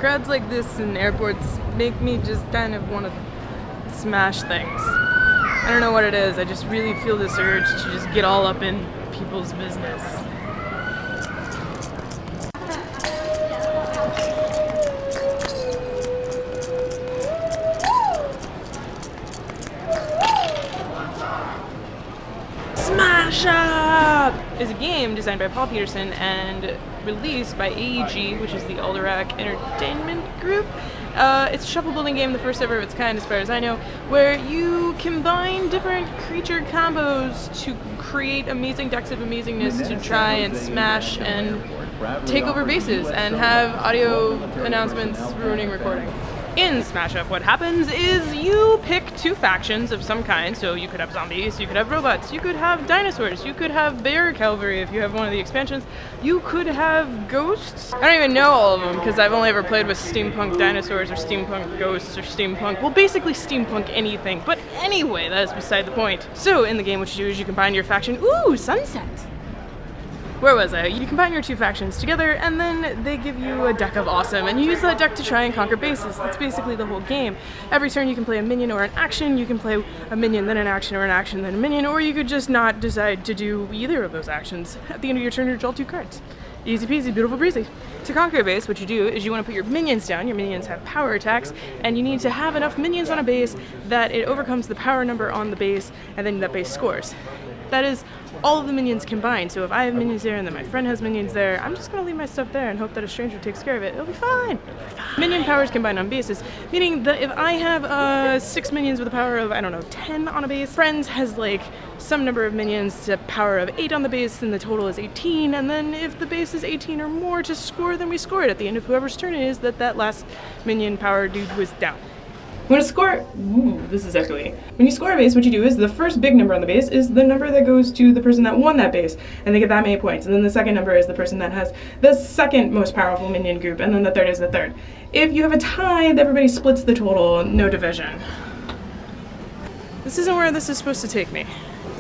Crowds like this in airports make me just kind of want to smash things. I don't know what it is, I just really feel this urge to just get all up in people's business. Smash Up is a game designed by Paul Peterson and released by AEG, which is the Alderac Entertainment Group. It's a shuffle building game, the first ever of its kind as far as I know, where you combine different creature combos to create amazing decks of amazingness to try and smash and take over bases and have audio announcements ruining recording. In Smash Up, what happens is you pick two factions of some kind, so you could have zombies, you could have robots, you could have dinosaurs, you could have bear cavalry if you have one of the expansions, you could have ghosts. I don't even know all of them because I've only ever played with steampunk dinosaurs or steampunk ghosts or steampunk, well basically steampunk anything, but anyway, that is beside the point. So in the game what you do is you combine your faction, ooh, sunset! Where was I? You combine your two factions together and then they give you a deck of awesome and you use that deck to try and conquer bases. That's basically the whole game. Every turn you can play a minion or an action, you can play a minion then an action or an action then a minion, or you could just not decide to do either of those actions. At the end of your turn you draw two cards. Easy peasy, beautiful breezy. To conquer a base, what you do is you want to put your minions down. Your minions have power attacks, and you need to have enough minions on a base that it overcomes the power number on the base, and then that base scores. That is all of the minions combined. So if I have minions there and then my friend has minions there, I'm just gonna leave my stuff there and hope that a stranger takes care of it. It'll be fine. Minion powers combined on bases, meaning that if I have 6 minions with a power of, I don't know, 10 on a base, friends has like some number of minions to power of 8 on the base, then the total is 18, and then if the base is 18 or more to score, then we score it at the end of whoever's turn it is that last minion power dude was down. When you score, ooh, this is echoey. When you score a base, what you do is the first big number on the base is the number that goes to the person that won that base, and they get that many points. And then the second number is the person that has the second most powerful minion group, and then the third is the third. If you have a tie, everybody splits the total, no division. This isn't where this is supposed to take me.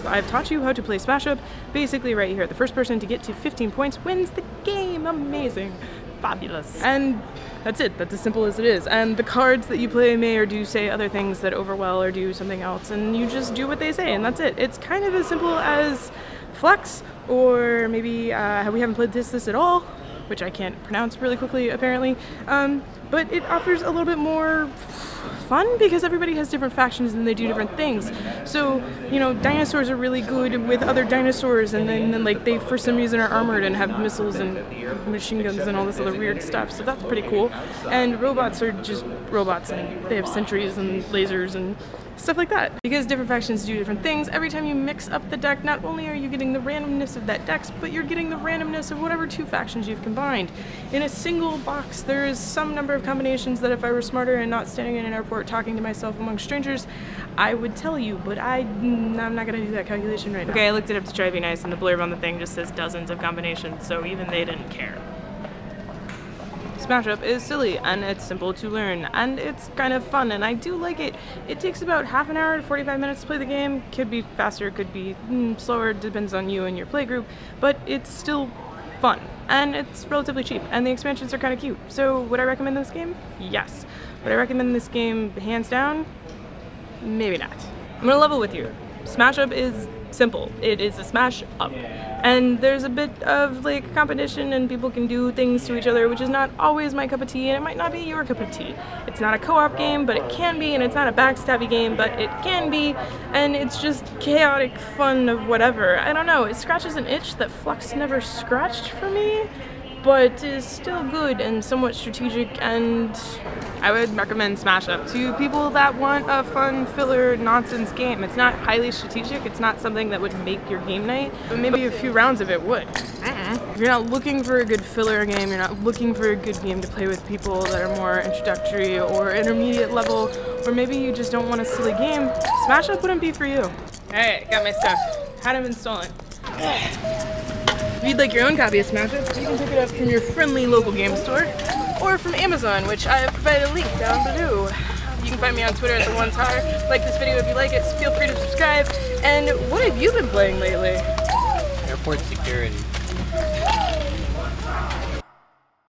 I've taught you how to play Smash Up, basically right here. The first person to get to 15 points wins the game. Amazing. Fabulous. And that's it. That's as simple as it is. And the cards that you play may or do say other things that overwhelm or do something else, and you just do what they say, and that's it. It's kind of as simple as Flex, or maybe we haven't played this at all, which I can't pronounce really quickly apparently, but it offers a little bit more fun because everybody has different factions and they do different things. So, you know, dinosaurs are really good with other dinosaurs, and then like they for some reason are armored and have missiles and machine guns and all this other weird stuff, so that's pretty cool. And robots are just robots and they have sentries and lasers and stuff like that. Because different factions do different things, every time you mix up the deck, not only are you getting the randomness of that deck, but you're getting the randomness of whatever two factions you've combined. In a single box, there is some number of combinations that if I were smarter and not standing in an airport talking to myself among strangers, I would tell you, but I'm not gonna do that calculation right now. Okay, I looked it up to try to be nice, and the blurb on the thing just says dozens of combinations, so even they didn't care. Smash Up is silly, and it's simple to learn, and it's kind of fun, and I do like it. It takes about half an hour to 45 minutes to play the game. Could be faster, could be slower, depends on you and your playgroup, but it's still fun, and it's relatively cheap, and the expansions are kind of cute. So would I recommend this game? Yes. Would I recommend this game hands down? Maybe not. I'm gonna level with you. Smash Up is simple. It is a smash up. And there's a bit of like competition and people can do things to each other, which is not always my cup of tea, and it might not be your cup of tea. It's not a co-op game, but it can be, and it's not a backstabby game, but it can be, and it's just chaotic fun of whatever. I don't know, it scratches an itch that Flux never scratched for me, but is still good and somewhat strategic, and I would recommend Smash Up to people that want a fun filler nonsense game. It's not highly strategic, it's not something that would make your game night, but maybe a few rounds of it would. If you're not looking for a good filler game, you're not looking for a good game to play with people that are more introductory or intermediate level, or maybe you just don't want a silly game, Smash Up wouldn't be for you. Alright, got my stuff. Had them stolen. If you'd like your own copy of Smash Up, you can pick it up from your friendly local game store, or from Amazon, which I have provided a link down below. You can find me on Twitter at TheOneTAR. Like this video if you like it, feel free to subscribe. And what have you been playing lately? Airport security.